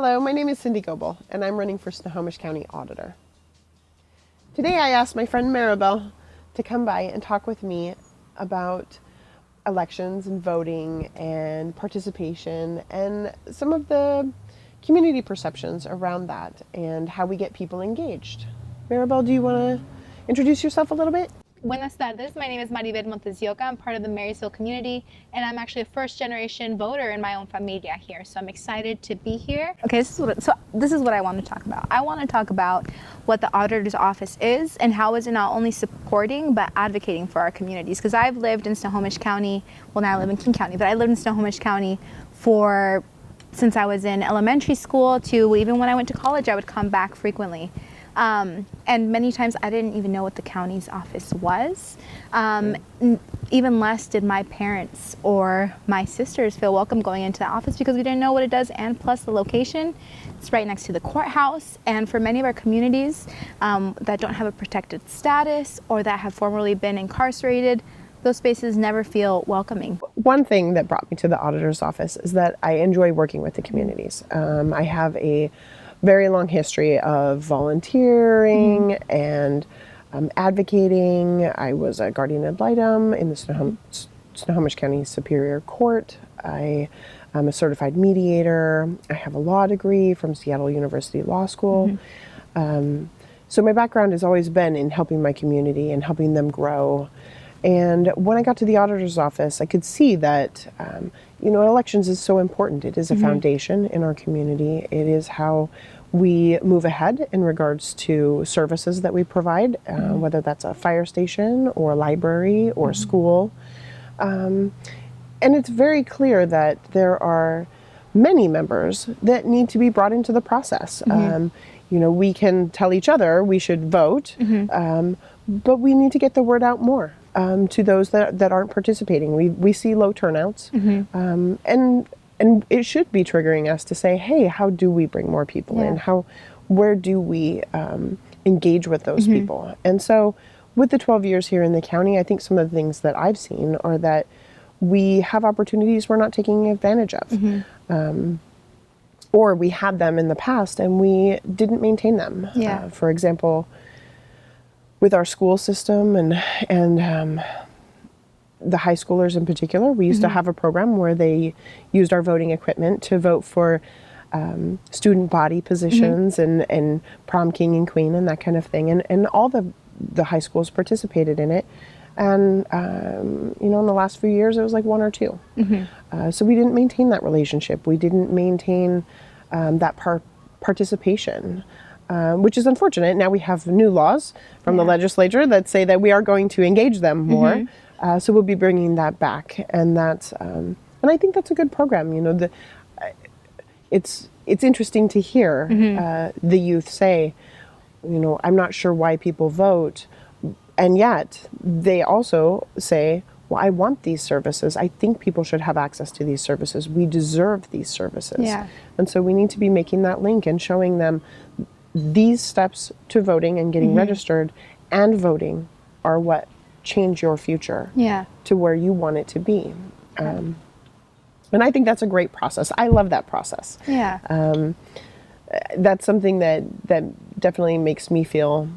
Hello, my name is Cindy Gobel, and I'm running for Snohomish County Auditor. Today I asked my friend Maribel to come by and talk with me about elections and voting and participation and some of the community perceptions around that and how we get people engaged. Maribel, do you want to introduce yourself a little bit? Buenas tardes, my name is Maribel Montesioca. I'm part of the Marysville community, and I'm actually a first-generation voter in my own familia here, so I'm excited to be here. Okay, this is what I want to talk about. I want to talk about what the auditor's office is and how is it not only supporting but advocating for our communities, because I've lived in Snohomish County, well now I live in King County, but I lived in Snohomish County since I was in elementary school to even when I went to college. I would come back frequently. And many times I didn't even know what the county's office was. Even less did my parents or my sisters feel welcome going into the office because we didn't know what it does, and plus the location. It's right next to the courthouse, and for many of our communities that don't have a protected status or that have formerly been incarcerated, those spaces never feel welcoming. One thing that brought me to the auditor's office is that I enjoy working with the communities. I have a very long history of volunteering and advocating. I was a guardian ad litem in the Snohomish County Superior Court. I am a certified mediator. I have a law degree from Seattle University Law School. So my background has always been in helping my community and helping them grow. And when I got to the auditor's office, I could see that, elections is so important. It is a foundation in our community. It is how we move ahead in regards to services that we provide, whether that's a fire station or a library or a school. And it's very clear that there are many members that need to be brought into the process. We can tell each other we should vote, but we need to get the word out more. To those that aren't participating. We see low turnouts, and it should be triggering us to say, hey, how do we bring more people in? Where do we engage with those people? And so with the 12 years here in the county, I think some of the things that I've seen are that we have opportunities we're not taking advantage of. Or we had them in the past and we didn't maintain them. For example, with our school system and the high schoolers in particular, we used to have a program where they used our voting equipment to vote for student body positions and prom king and queen and that kind of thing. And all the high schools participated in it. And, in the last few years, it was like one or two. So we didn't maintain that relationship. We didn't maintain that participation. Which is unfortunate. Now we have new laws from the legislature that say that we are going to engage them more. So we'll be bringing that back, and that's and I think that's a good program. It's interesting to hear the youth say, I'm not sure why people vote, and yet they also say, well, I want these services. I think people should have access to these services. We deserve these services. And so we need to be making that link and showing them these steps to voting and getting registered and voting are what change your future to where you want it to be. And I think that's a great process. I love that process. That's something that definitely makes me feel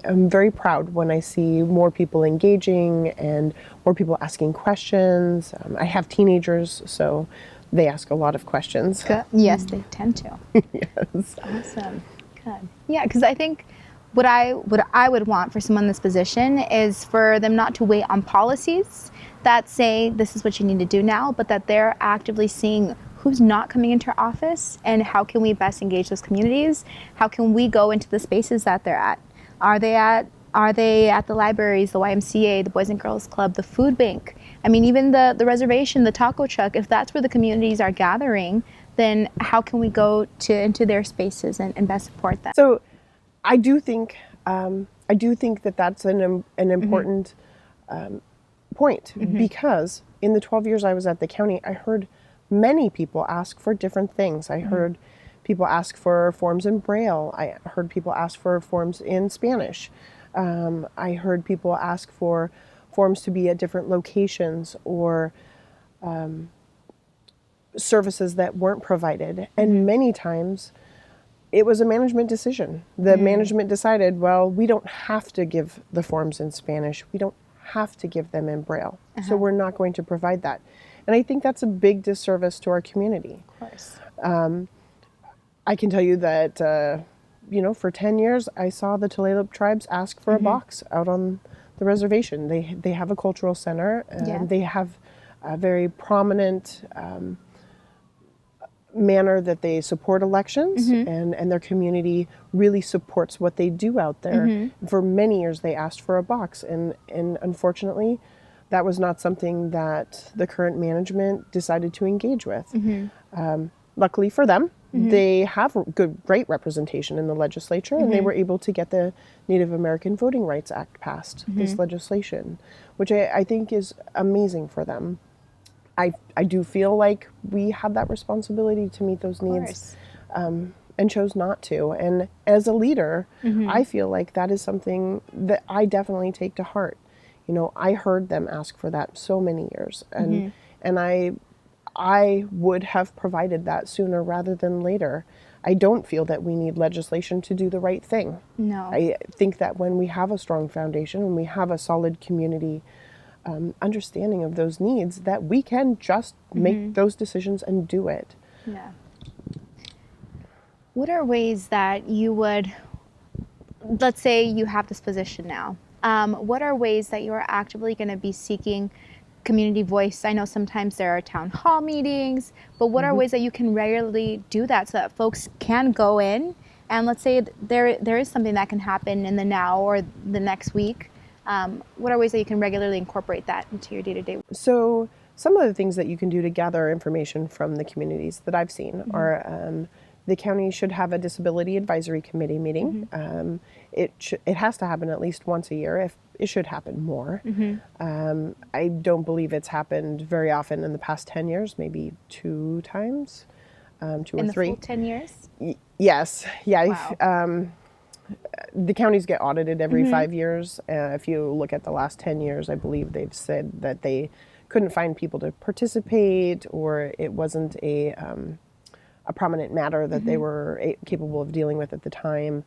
I'm very proud when I see more people engaging and more people asking questions. I have teenagers, so they ask a lot of questions. Good. Yes, they tend to. Yes. Awesome. Good. Yeah, because I think what I would want for someone in this position is for them not to wait on policies that say this is what you need to do now, but that they're actively seeing who's not coming into our office and how can we best engage those communities? How can we go into the spaces that they're at? Are they at the libraries, the YMCA, the Boys and Girls Club, the food bank? I mean, even the reservation, the taco truck, if that's where the communities are gathering, then how can we go into their spaces and best support them? So I do think that that's an important point, because in the 12 years I was at the county, I heard many people ask for different things. I heard people ask for forms in Braille. I heard people ask for forms in Spanish. I heard people ask for forms to be at different locations, or services that weren't provided. And many times it was a management decision. The management decided, well, we don't have to give the forms in Spanish. We don't have to give them in Braille. So we're not going to provide that. And I think that's a big disservice to our community. Of course. I can tell you that, for 10 years, I saw the Tulalip tribes ask for a box out on the reservation. They have a cultural center, and they have a very prominent manner that they support elections, and their community really supports what they do out there. For many years, they asked for a box, and unfortunately, that was not something that the current management decided to engage with. Luckily for them, they have great representation in the legislature, and they were able to get the Native American Voting Rights Act passed, this legislation, which I think is amazing for them. I do feel like we had that responsibility to meet those needs, and chose not to. And as a leader, I feel like that is something that I definitely take to heart. I heard them ask for that so many years, and I would have provided that sooner rather than later. I don't feel that we need legislation to do the right thing. No. I think that when we have a strong foundation, when we have a solid community understanding of those needs, that we can just make those decisions and do it. Yeah. What are ways that you would, let's say you have this position now, what are ways that you are actively going to be seeking community voice? I know sometimes there are town hall meetings, but what are ways that you can regularly do that so that folks can go in, and let's say there is something that can happen in the now or the next week, what are ways that you can regularly incorporate that into your day-to-day? So some of the things that you can do to gather information from the communities that I've seen are the county should have a disability advisory committee meeting. It has to happen at least once a year. If it should happen more. I don't believe it's happened very often in the past 10 years, maybe 2 times, 2 or 3. In the full 10 years? Yes. Yeah. Wow. The counties get audited every 5 years. If you look at the last 10 years, I believe they've said that they couldn't find people to participate, or it wasn't a prominent matter that they were capable of dealing with at the time.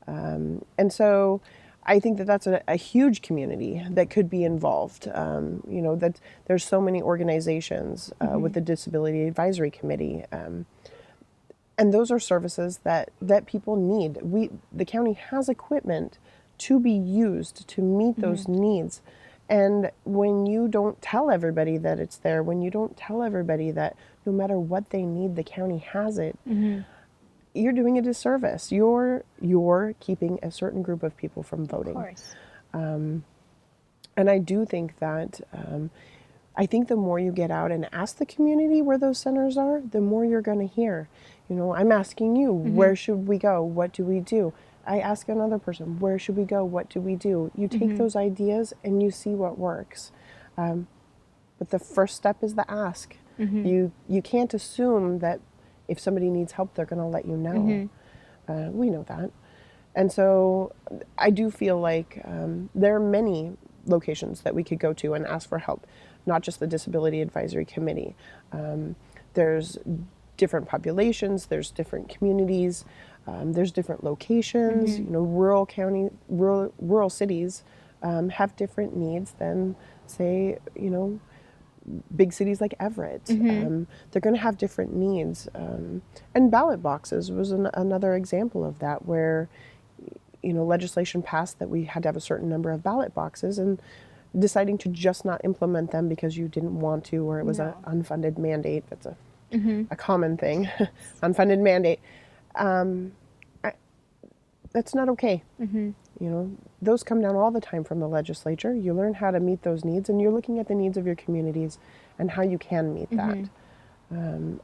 And so I think that that's a huge community that could be involved. That there's so many organizations with the Disability Advisory Committee. And those are services that people need. The county has equipment to be used to meet those needs. And when you don't tell everybody that it's there, when you don't tell everybody that no matter what they need, the county has it, you're doing a disservice. You're keeping a certain group of people from voting. Of course. And I do think that I think the more you get out and ask the community where those centers are, the more you're going to hear. I'm asking you, where should we go? What do we do? I ask another person, where should we go? What do we do? You take those ideas and you see what works. But the first step is the ask. You can't assume that if somebody needs help, they're going to let you know. We know that. And so I do feel like there are many locations that we could go to and ask for help, not just the Disability Advisory Committee. There's different populations, there's different communities, there's different locations. Rural cities have different needs than, say, big cities like Everett. They're going to have different needs. And ballot boxes was another example of that, where legislation passed that we had to have a certain number of ballot boxes, and deciding to just not implement them because you didn't want to, or it was an unfunded mandate. That's a common thing. Unfunded mandate. That's not okay. Those come down all the time from the legislature. You learn how to meet those needs, and you're looking at the needs of your communities and how you can meet that.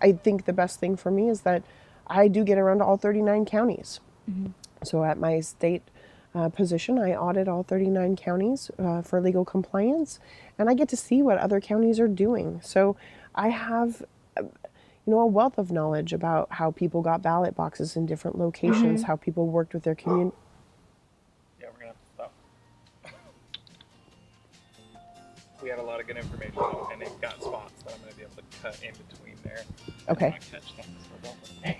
I think the best thing for me is that I do get around to all 39 counties. So at my state position, I audit all 39 counties for legal compliance, and I get to see what other counties are doing. So I have a wealth of knowledge about how people got ballot boxes in different locations, how people worked with their community. Yeah, we're going to have to stop. We had a lot of good information, and it got spots that I'm going to be able to cut in between there. Okay. I don't wanna catch things, so don't.